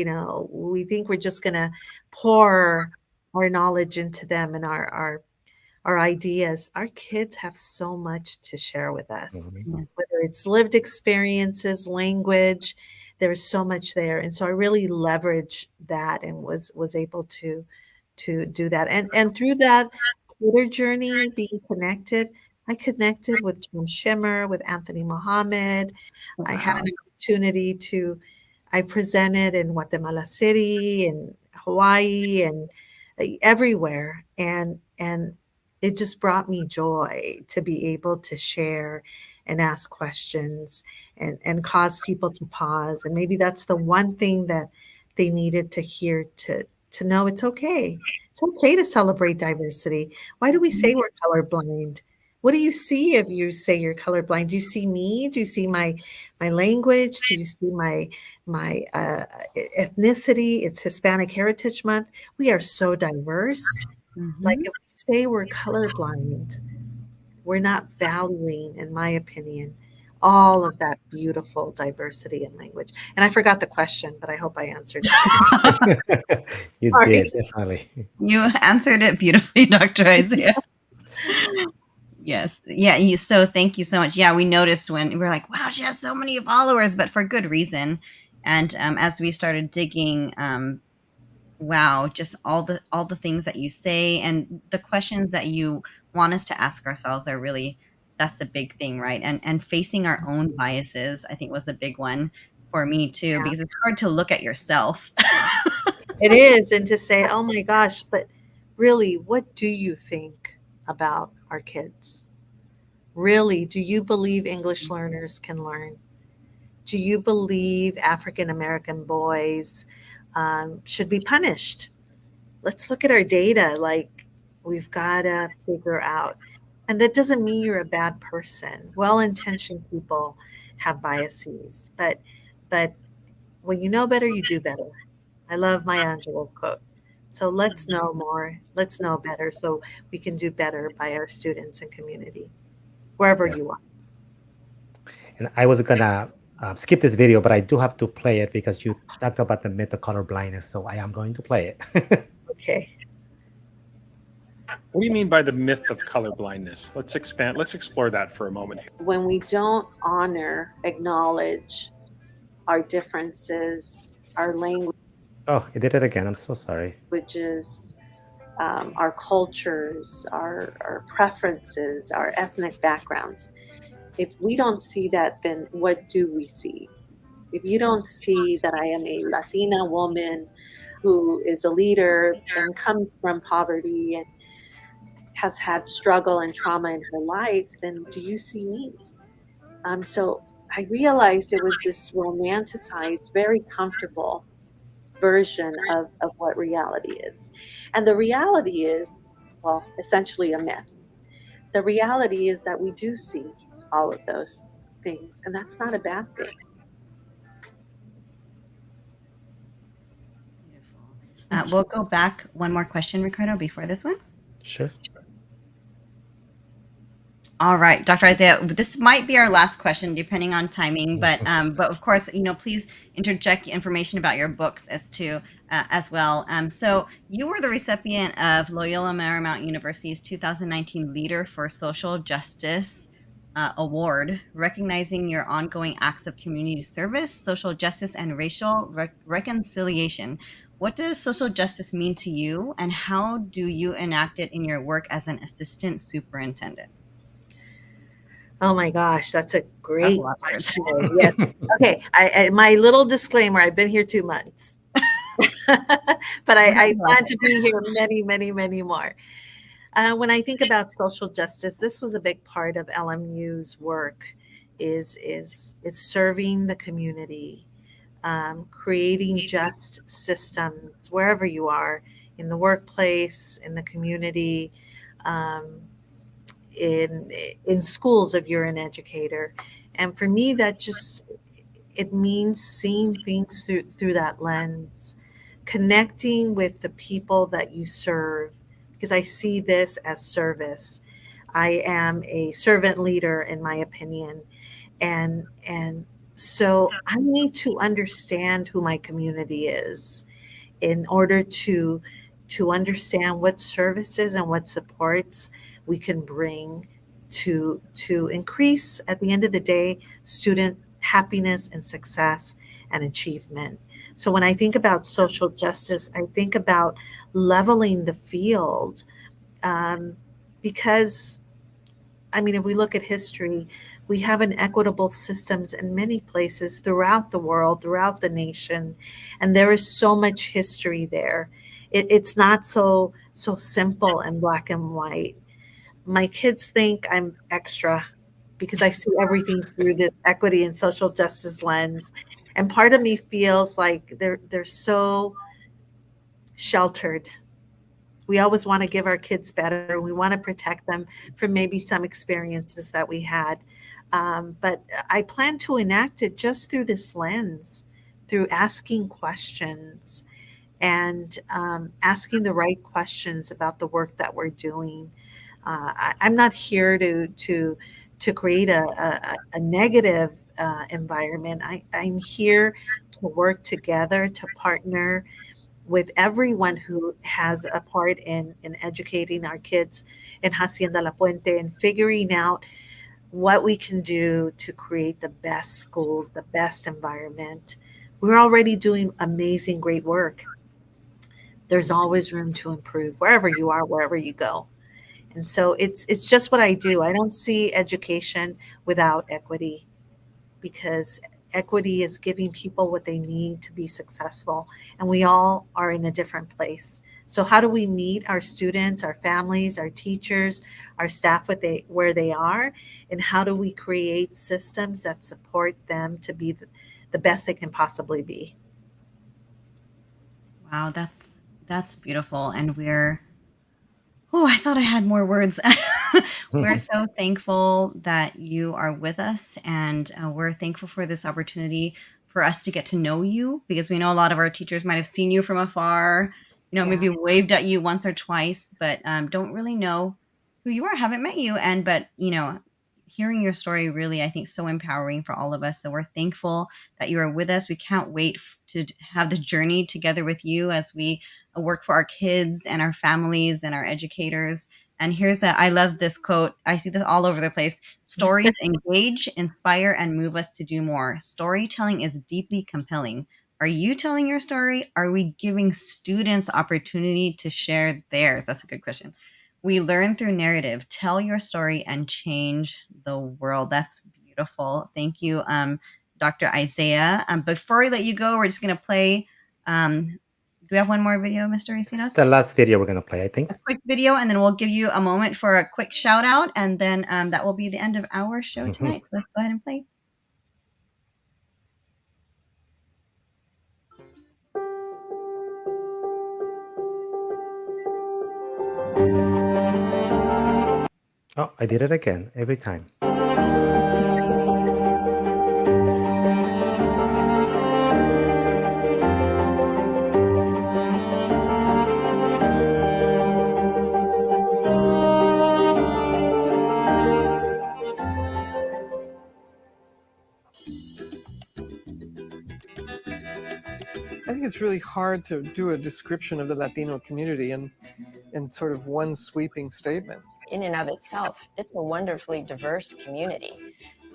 D: we think we're just going to pour our knowledge into them and our ideas. Our kids have so much to share with us, whether it's lived experiences, language. There's so much there, and so I really leveraged that and was able to do that. And through that Twitter journey, being connected, I connected with Tom Schimmer, with Anthony Mohammed. I had an opportunity I presented in Guatemala City and Hawaii and everywhere, and it just brought me joy to be able to share and ask questions and cause people to pause. And maybe that's the one thing that they needed to hear, to know it's okay. It's okay to celebrate diversity. Why do we say we're colorblind? What do you see if you say you're colorblind? Do you see me? Do you see my language? Do you see my ethnicity? It's Hispanic Heritage Month. We are so diverse. Like if we say we're colorblind, we're not valuing, in my opinion, all of that beautiful diversity in language. And I forgot the question, but I hope I answered it.
C: You
D: Sorry.
C: did, definitely.
A: You answered it beautifully, Dr. Isiah. Yes. Yeah. So thank you so much. Yeah, we noticed when we were like, wow, she has so many followers, but for good reason. And as we started digging, wow, just all the things that you say and the questions that you want us to ask ourselves are really, that's the big thing, right? And facing our own biases, I think, was the big one for me too, because it's hard to look at yourself.
D: It is. And to say, oh my gosh, but really, what do you think about our kids? Really, do you believe English learners can learn? Do you believe African American boys should be punished? Let's look at our data. Like, we've got to figure out. And that doesn't mean you're a bad person. Well-intentioned people have biases, but when you know better, you do better. I love Maya Angelou's quote. So let's know more. Let's know better so we can do better by our students and community, wherever you are.
C: And I was gonna skip this video, but I do have to play it because you talked about the myth of color blindness. So I am going to play it.
D: Okay.
I: What do you mean by the myth of color blindness? Let's explore that for a moment.
H: When we don't honor, acknowledge our differences, our
C: Oh, it did it again. I'm so sorry.
H: languages, our cultures, our preferences, our ethnic backgrounds. If we don't see that, then what do we see? If you don't see that I am a Latina woman who is a leader and comes from poverty and has had struggle and trauma in her life, then do you see me? So I realized it was this romanticized, very comfortable version of what reality is. And the reality is, well, essentially a myth. The reality is that we do see all of those things, and that's not a bad thing.
A: We'll go back one more question, Ricardo, before this one.
C: Sure.
A: All right, Dr. Isiah, this might be our last question, depending on timing. But of course, please interject information about your books as well. So you were the recipient of Loyola Marymount University's 2019 Leader for Social Justice Award, recognizing your ongoing acts of community service, social justice, and racial reconciliation. What does social justice mean to you, and how do you enact it in your work as an assistant superintendent?
D: Oh my gosh, that's a great question. Yes. Okay. I my little disclaimer, I've been here 2 months, but I plan to be here many, many, many more. When I think about social justice, this was a big part of LMU's work, is serving the community, creating just systems wherever you are, in the workplace, in the community, in schools if you're an educator. And for me, that just it means seeing things through that lens, connecting with the people that you serve, because I see this as service. I am a servant leader, in my opinion, and so I need to understand who my community is in order to understand what services and what supports we can bring to increase, at the end of the day, student happiness and success and achievement. So when I think about social justice, I think about leveling the field, um, because I mean, if we look at history, we have inequitable systems in many places throughout the world, throughout the nation, and there is so much history there. It's not so simple and black and white. My kids think I'm extra because I see everything through this equity and social justice lens, and part of me feels like they're so sheltered. We always want to give our kids better. We want to protect them from maybe some experiences that we had. But I plan to enact it just through this lens, through asking questions and asking the right questions about the work that we're doing. I'm not here to create a negative environment. I'm here to work together, to partner with everyone who has a part in educating our kids in Hacienda La Puente and figuring out what we can do to create the best schools, the best environment. We're already doing amazing, great work. There's always room to improve wherever you are, wherever you go. And so it's just what I do. I don't see education without equity, because equity is giving people what they need to be successful. And we all are in a different place. So how do we meet our students, our families, our teachers, our staff where they are? And how do we create systems that support them to be the best they can possibly be?
A: Wow, that's beautiful. And oh, I thought I had more words. We're so thankful that you are with us, and we're thankful for this opportunity for us to get to know you, because we know a lot of our teachers might have seen you from afar, maybe waved at you once or twice, but don't really know who you are, haven't met you. But, hearing your story really, I think, so empowering for all of us. So we're thankful that you are with us. We can't wait to have this journey together with you as we work for our kids and our families and our educators. And I love this quote. I see this all over the place. Stories engage, inspire, and move us to do more. Storytelling is deeply compelling. Are you telling your story? Are we giving students opportunity to share theirs? That's a good question. We learn through narrative. Tell your story and change the world. That's beautiful. Thank you, Dr. Isiah. Before we let you go, we're just going to play. Do we have one more video, Mr.
C: It's
A: Ricinos?
C: the last video we're going to play, I think.
A: A quick video, and then we'll give you a moment for a quick shout out, and then that will be the end of our show tonight. So let's go ahead and play.
C: Oh, I did it again, every time.
J: I think it's really hard to do a description of the Latino community in sort of one sweeping statement.
K: In and of itself, it's a wonderfully diverse community.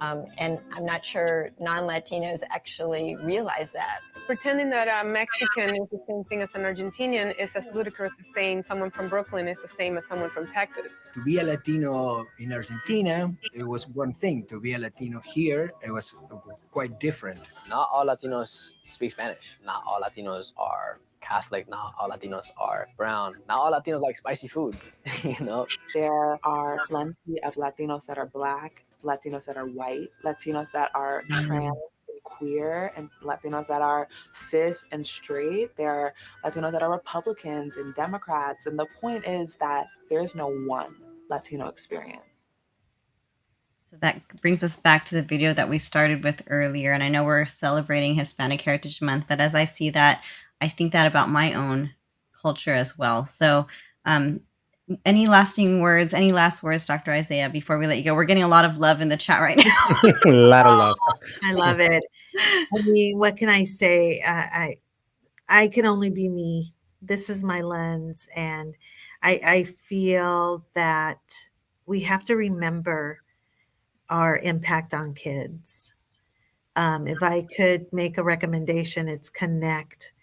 K: And I'm not sure non-Latinos actually realize that.
L: Pretending that a Mexican is the same thing as an Argentinian is as ludicrous as saying someone from Brooklyn is the same as someone from Texas.
M: To be a Latino in Argentina, it was one thing. To be a Latino here, it was quite different.
N: Not all Latinos speak Spanish. Not all Latinos are Catholic. Not all Latinos are brown. Not all Latinos like spicy food,
E: There are plenty of Latinos that are Black, Latinos that are white, Latinos that are trans and queer, and Latinos that are cis and straight. There are Latinos that are Republicans and Democrats. And the point is that there's no one Latino experience.
A: So that brings us back to the video that we started with earlier. And I know we're celebrating Hispanic Heritage Month, but as I see that, I think that about my own culture as well. So any lasting words, any last words, Dr. Isiah, before we let you go? We're getting a lot of love in the chat right now.
C: A lot of love.
D: I love it. I mean, what can I say? I can only be me. This is my lens. And I feel that we have to remember our impact on kids. If I could make a recommendation, it's connect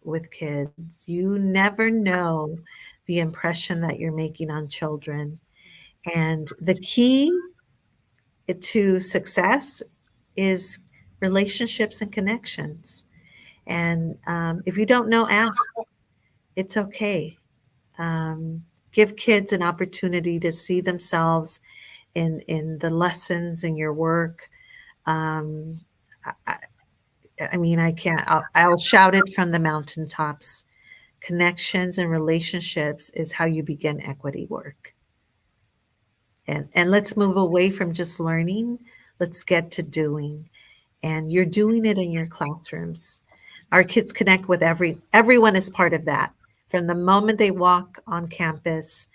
D: with kids. You never know the impression that you're making on children. And the key to success is relationships and connections. And if you don't know, ask. It's okay. Give kids an opportunity to see themselves in the lessons in your work. I mean, I can't. I'll shout it from the mountaintops. Connections and relationships is how you begin equity work. And let's move away from just learning. Let's get to doing. And you're doing it in your classrooms. Our kids connect with everyone is part of that. From the moment they walk on campus,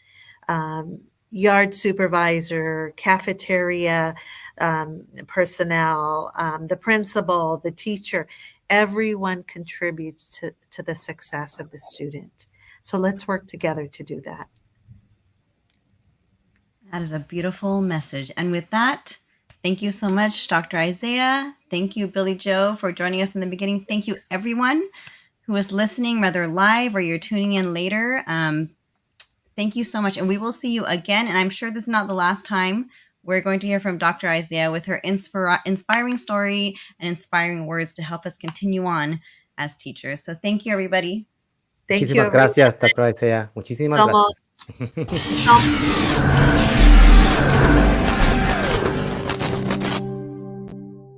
D: yard supervisor, cafeteria personnel, the principal, the teacher, everyone contributes to the success of the student. So let's work together to do that.
A: That is a beautiful message. And with that, thank you so much, Dr. Isiah. Thank you, Billy Joe, for joining us in the beginning. Thank you, everyone who is listening, whether live or you're tuning in later. Thank you so much. And we will see you again. And I'm sure this is not the last time we're going to hear from Dr. Isiah with her inspiring story and inspiring words to help us continue on as teachers. So thank you, everybody.
C: Muchísimas gracias, Dr. Isiah. Muchísimas gracias.